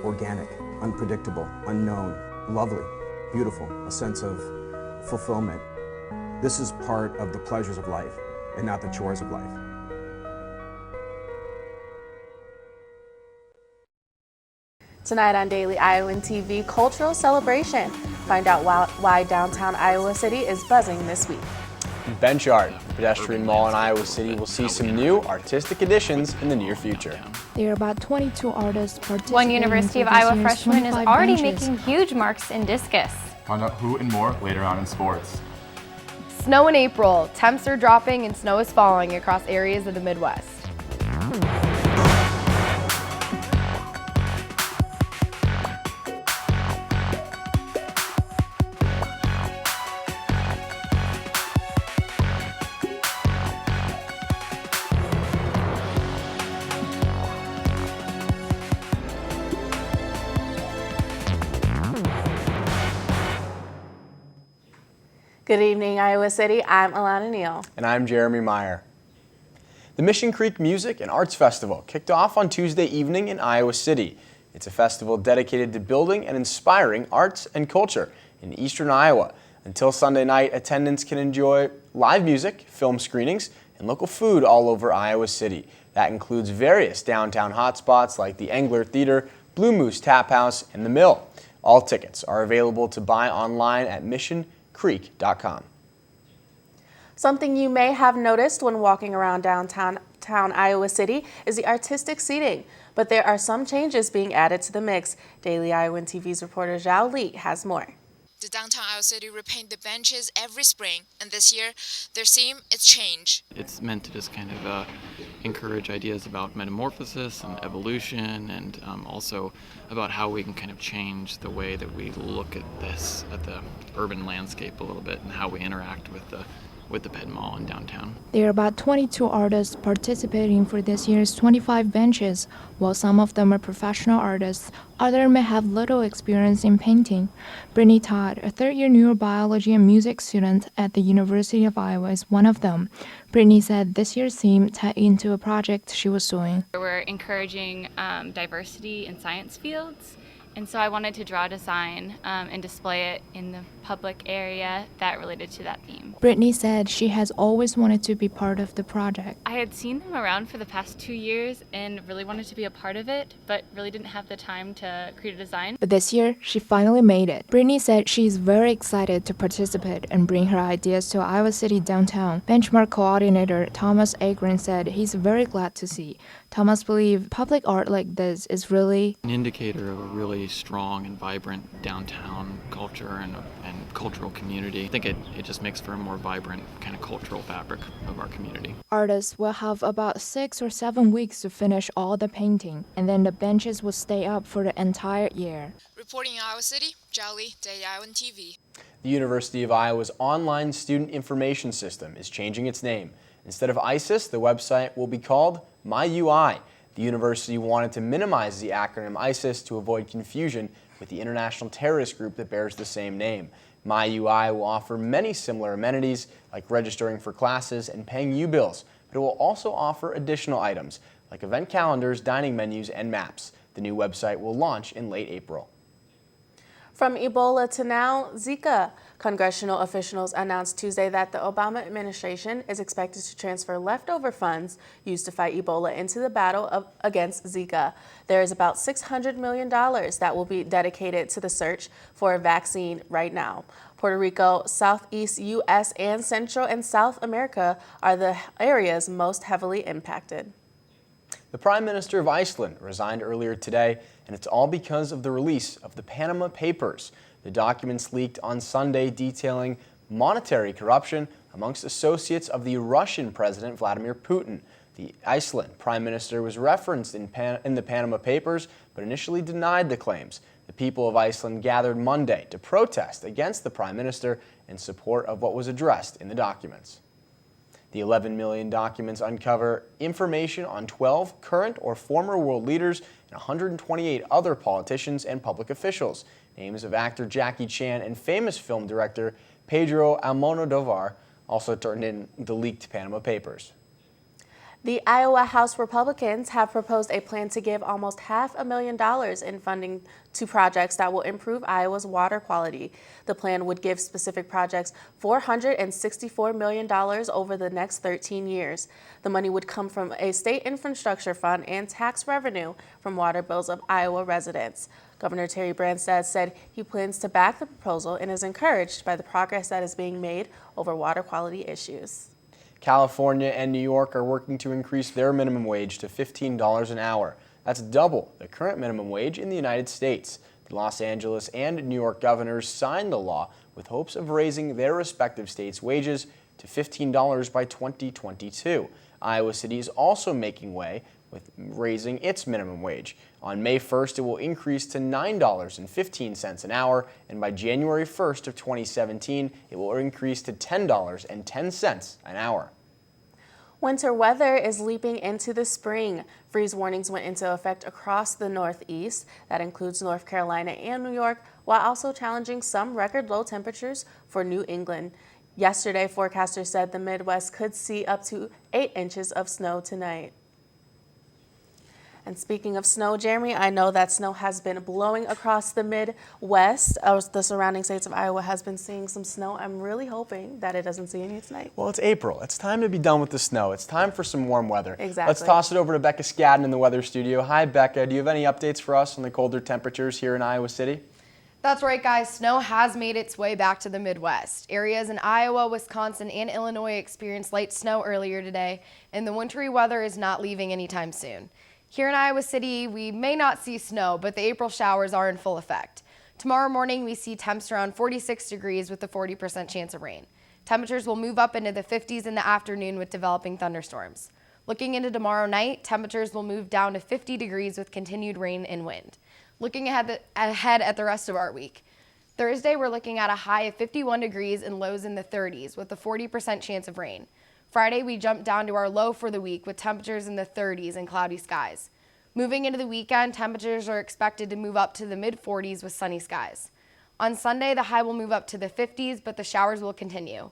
organic, unpredictable, unknown, lovely, beautiful, a sense of fulfillment. This is part of the pleasures of life and not the chores of life. Tonight on Daily Iowan TV, cultural celebration. Find out why downtown Iowa City is buzzing this week. Bench Art, the pedestrian mall in Iowa City, will see some new artistic additions in the near future. There are about 22 artists participating. One University of Iowa freshman is already making huge marks in discus. Find out who and more later on in sports. Snow in April. Temps are dropping and snow is falling across areas of the Midwest. Good evening, Iowa City. I'm Alana Neal. And I'm Jeremy Meyer. The Mission Creek Music and Arts Festival kicked off on Tuesday evening in Iowa City. It's a festival dedicated to building and inspiring arts and culture in eastern Iowa. Until Sunday night, attendants can enjoy live music, film screenings, and local food all over Iowa City. That includes various downtown hotspots like the Engler Theater, Blue Moose Tap House, and the Mill. All tickets are available to buy online at missioncreek.com. Something you may have noticed when walking around downtown Iowa City is the artistic seating, but there are some changes being added to the mix. Daily Iowan TV's reporter Zhao Li has more. The downtown Iowa City repaint the benches every spring, and this year their theme is change. It's meant to just kind of encourage ideas about metamorphosis and evolution, and also about how we can kind of change the way that we look at the urban landscape a little bit, and how we interact with the Ped Mall in downtown. There are about 22 artists participating for this year's 25 benches. While some of them are professional artists, others may have little experience in painting. Brittany Todd, a third-year neurobiology and music student at the University of Iowa, is one of them. Brittany said this year's theme tied into a project she was doing. We're encouraging diversity in science fields. And so I wanted to draw a design and display it in the public area that related to that theme. Brittany said she has always wanted to be part of the project. I had seen them around for the past 2 years and really wanted to be a part of it, but really didn't have the time to create a design. But this year, she finally made it. Brittany said she's very excited to participate and bring her ideas to Iowa City downtown. Benchmark coordinator Thomas Agren said he's very glad to see. Thomas believes public art like this is really an indicator of a really strong and vibrant downtown culture and cultural community. I think it just makes for a more vibrant kind of cultural fabric of our community. Artists will have about 6 or 7 weeks to finish all the painting, and then the benches will stay up for the entire year. Reporting in Iowa City, Zhao Li, Daily Iowan TV. The University of Iowa's online student information system is changing its name. Instead of ISIS, the website will be called MyUI. The university wanted to minimize the acronym ISIS to avoid confusion with the international terrorist group that bears the same name. MyUI will offer many similar amenities like registering for classes and paying U-bills, but it will also offer additional items like event calendars, dining menus, and maps. The new website will launch in late April. From Ebola to now Zika. Congressional officials announced Tuesday that the Obama administration is expected to transfer leftover funds used to fight Ebola into the battle against Zika. There is about $600 million that will be dedicated to the search for a vaccine right now. Puerto Rico, Southeast U.S., and Central and South America are the areas most heavily impacted. The Prime Minister of Iceland resigned earlier today, and it's all because of the release of the Panama Papers. The documents leaked on Sunday detailing monetary corruption amongst associates of the Russian President Vladimir Putin. The Iceland Prime Minister was referenced in the Panama Papers, but initially denied the claims. The people of Iceland gathered Monday to protest against the Prime Minister in support of what was addressed in the documents. The 11 million documents uncover information on 12 current or former world leaders and 128 other politicians and public officials. Names of actor Jackie Chan and famous film director Pedro Almodovar also turned in the leaked Panama Papers. The Iowa House Republicans have proposed a plan to give almost $500,000 in funding to projects that will improve Iowa's water quality. The plan would give specific projects $464 million over the next 13 years. The money would come from a state infrastructure fund and tax revenue from water bills of Iowa residents. Governor Terry Branstad said he plans to back the proposal and is encouraged by the progress that is being made over water quality issues. California and New York are working to increase their minimum wage to $15 an hour. That's double the current minimum wage in the United States. The Los Angeles and New York governors signed the law with hopes of raising their respective states' wages to $15 by 2022. Iowa City is also making way with raising its minimum wage. On May 1st, it will increase to $9.15 an hour, and by January 1st of 2017, it will increase to $10.10 an hour. Winter weather is leaping into the spring. Freeze warnings went into effect across the Northeast. That includes North Carolina and New York, while also challenging some record low temperatures for New England. Yesterday, forecasters said the Midwest could see up to 8 inches of snow tonight. And speaking of snow, Jeremy, I know that snow has been blowing across the Midwest. The surrounding states of Iowa has been seeing some snow. I'm really hoping that it doesn't see any tonight. Well, it's April. It's time to be done with the snow. It's time for some warm weather. Exactly. Let's toss it over to Becca Skadden in the weather studio. Hi, Becca. Do you have any updates for us on the colder temperatures here in Iowa City? That's right, guys. Snow has made its way back to the Midwest. Areas in Iowa, Wisconsin, and Illinois experienced light snow earlier today, and the wintry weather is not leaving anytime soon. Here in Iowa City, we may not see snow, but the April showers are in full effect. Tomorrow morning, we see temps around 46 degrees with a 40% chance of rain. Temperatures will move up into the 50s in the afternoon with developing thunderstorms. Looking into tomorrow night, temperatures will move down to 50 degrees with continued rain and wind. Looking ahead at the rest of our week. Thursday, we're looking at a high of 51 degrees and lows in the 30s with a 40% chance of rain. Friday, we jump down to our low for the week with temperatures in the 30s and cloudy skies. Moving into the weekend, temperatures are expected to move up to the mid-40s with sunny skies. On Sunday, the high will move up to the 50s, but the showers will continue.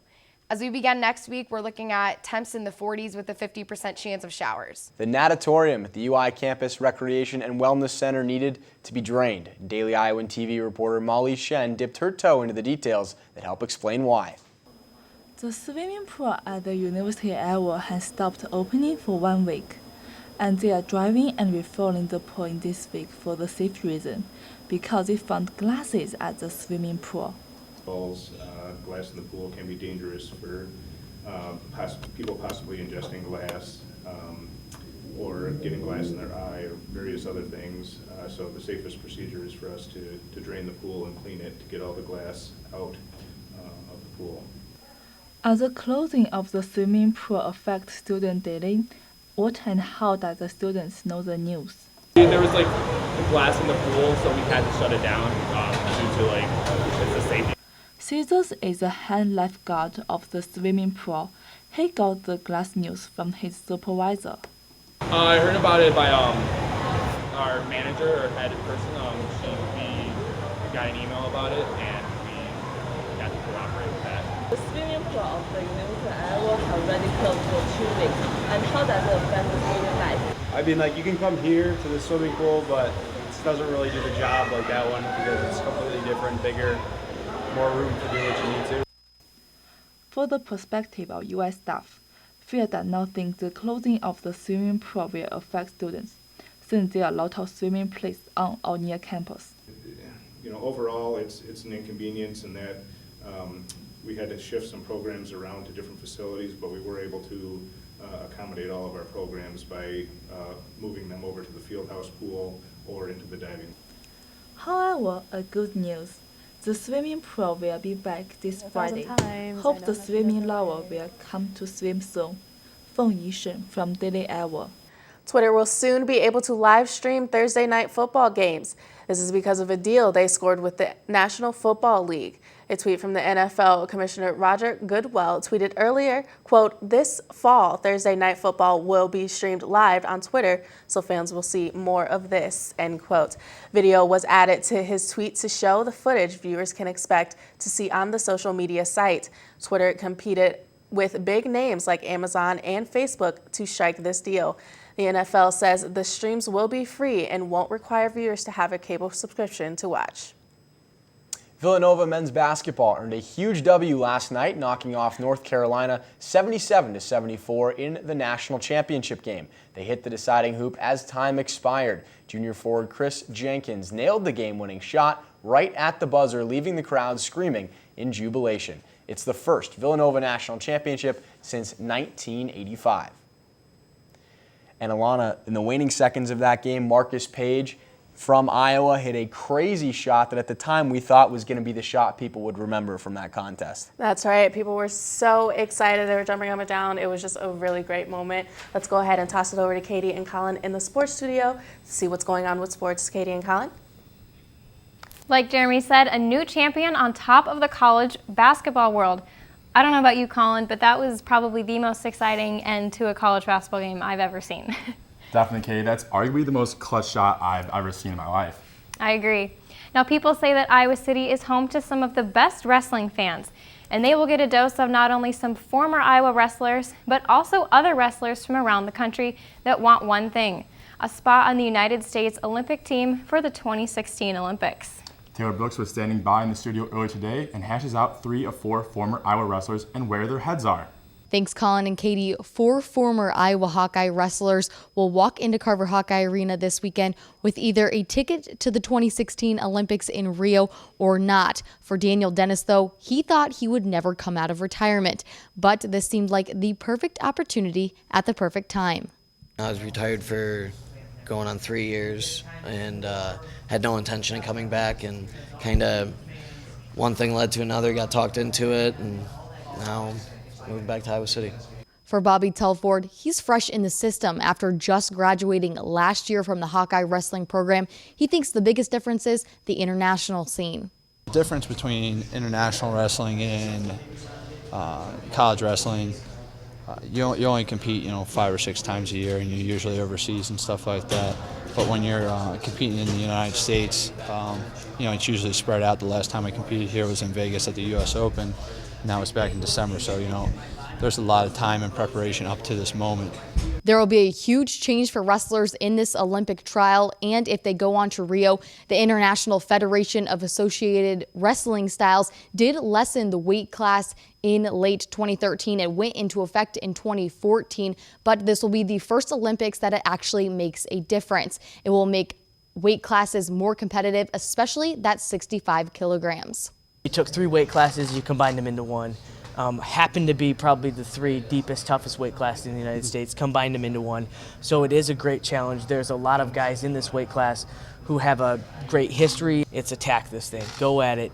As we begin next week, we're looking at temps in the 40s with a 50% chance of showers. The natatorium at the UI Campus Recreation and Wellness Center needed to be drained. Daily Iowan TV reporter Molly Shen dipped her toe into the details that help explain why. The swimming pool at the University of Iowa has stopped opening for 1 week, and they are driving and refilling the pool in this week for the safety reason, because they found glasses at the swimming pool. Glass in the pool can be dangerous for people possibly ingesting glass or getting glass in their eye or various other things. So the safest procedure is for us to drain the pool and clean it to get all the glass out of the pool. As the closing of the swimming pool affect student daily, what and how does the students know the news? There was glass in the pool, so we had to shut it down due to it's a safety. Caesars is the head lifeguard of the swimming pool. He got the glass news from his supervisor. I heard about it by our manager or head person. We got an email about it, and we got to cooperate with that. The swimming pool of the University of Iowa has already closed for 2 weeks. And how does it affect the student life? I mean, you can come here to the swimming pool, but it doesn't really do the job like that one because it's completely different, bigger, more room to do what you need to. For the perspective of US staff, fear does not think the closing of the swimming pool will affect students, since there are a lot of swimming pools on or near campus. Overall, it's an inconvenience in that we had to shift some programs around to different facilities, but we were able to accommodate all of our programs by moving them over to the fieldhouse pool or into the diving. However, a good news. The swimming pool will be back this Friday. Hope the swimming lover will come to swim soon. Feng Yishen from Daily Iowa. Twitter will soon be able to live stream Thursday night football games. This is because of a deal they scored with the National Football League. A tweet from the NFL Commissioner Roger Goodell tweeted earlier, quote, "This fall, Thursday night football will be streamed live on Twitter, so fans will see more of this," end quote. Video was added to his tweet to show the footage viewers can expect to see on the social media site. Twitter with big names like Amazon and Facebook to strike this deal. The NFL says the streams will be free and won't require viewers to have a cable subscription to watch. Villanova men's basketball earned a huge W last night, knocking off North Carolina 77-74 in the national championship game. They hit the deciding hoop as time expired. Junior forward Chris Jenkins nailed the game-winning shot right at the buzzer, leaving the crowd screaming in jubilation. It's the first Villanova national championship since 1985. And Alana, in the waning seconds of that game, Marcus Page from Iowa hit a crazy shot that at the time we thought was going to be the shot people would remember from that contest. That's right. People were so excited. They were jumping up and down. It was just a really great moment. Let's go ahead and toss it over to Katie and Colin in the sports studio to see what's going on with sports. Katie and Colin. Like Jeremy said, a new champion on top of the college basketball world. I don't know about you, Colin, but that was probably the most exciting end to a college basketball game I've ever seen. Definitely, Katie. That's arguably the most clutch shot I've ever seen in my life. I agree. Now, people say that Iowa City is home to some of the best wrestling fans, and they will get a dose of not only some former Iowa wrestlers, but also other wrestlers from around the country that want one thing: a spot on the United States Olympic team for the 2016 Olympics. Taylor Brooks was standing by in the studio earlier today and hashes out 3 of 4 former Iowa wrestlers and where their heads are. Thanks, Colin and Katie. 4 former Iowa Hawkeye wrestlers will walk into Carver Hawkeye Arena this weekend with either a ticket to the 2016 Olympics in Rio or not. For Daniel Dennis, though, he thought he would never come out of retirement, but this seemed like the perfect opportunity at the perfect time. I was retired for going on 3 years and had no intention of coming back, and kind of one thing led to another, got talked into it, and now moving back to Iowa City. For Bobby Telford, he's fresh in the system after just graduating last year from the Hawkeye wrestling program. He thinks the biggest difference is the international scene. The difference between international wrestling and college wrestling, you only compete 5 or 6 times a year, and you're usually overseas and stuff like that. But when you're competing in the United States, it's usually spread out. The last time I competed here was in Vegas at the U.S. Open. And that was back in December, so there's a lot of time and preparation up to this moment. There will be a huge change for wrestlers in this Olympic trial, and if they go on to Rio, the International Federation of Associated Wrestling Styles did lessen the weight class in late 2013. It went into effect in 2014, but this will be the first Olympics that it actually makes a difference. It will make weight classes more competitive, especially that 65 kilograms. You took 3 weight classes, you combined them into one. Happened to be probably the 3 deepest, toughest weight classes in the United States, combined them into one. So it is a great challenge. There's a lot of guys in this weight class who have a great history. It's attack this thing, go at it.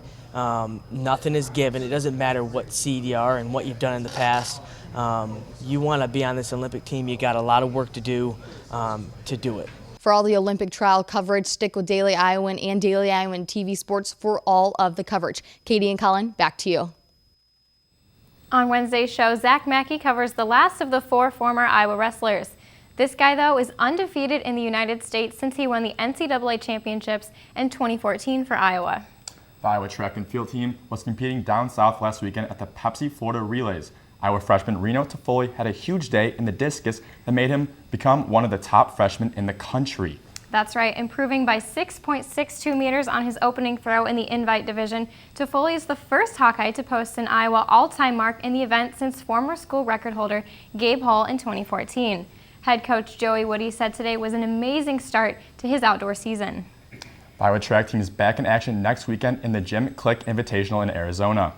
Nothing is given. It doesn't matter what seed you are and what you've done in the past. You want to be on this Olympic team, you got a lot of work to do it. For all the Olympic trial coverage, stick with Daily Iowan and Daily Iowan TV Sports for all of the coverage. Katie and Colin, back to you. On Wednesday's show, Zach Mackey covers the last of the 4 former Iowa wrestlers. This guy, though, is undefeated in the United States since he won the NCAA championships in 2014 for Iowa. The Iowa track and field team was competing down south last weekend at the Pepsi Florida Relays. Iowa freshman Reno Toffoli had a huge day in the discus that made him become one of the top freshmen in the country. That's right, improving by 6.62 meters on his opening throw in the invite division. Toffoli is the first Hawkeye to post an Iowa all-time mark in the event since former school record holder Gabe Hall in 2014. Head coach Joey Woody said today was an amazing start to his outdoor season. The Iowa track team is back in action next weekend in the Jim Click Invitational in Arizona.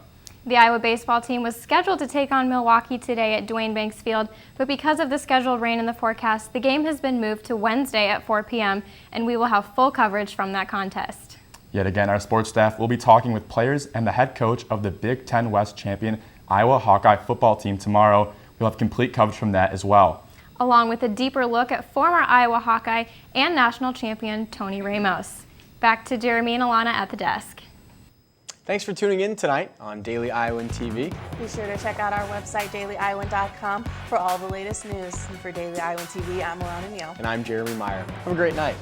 The Iowa baseball team was scheduled to take on Milwaukee today at Duane Banks Field, but because of the scheduled rain in the forecast, the game has been moved to Wednesday at 4 p.m., and we will have full coverage from that contest. Yet again, our sports staff will be talking with players and the head coach of the Big Ten West champion Iowa Hawkeye football team tomorrow. We'll have complete coverage from that as well, along with a deeper look at former Iowa Hawkeye and national champion Tony Ramos. Back to Jeremy and Alana at the desk. Thanks for tuning in tonight on Daily Iowan TV. Be sure to check out our website, dailyiowan.com, for all the latest news. And for Daily Iowan TV, I'm Alana Neal. And I'm Jeremy Meyer. Have a great night.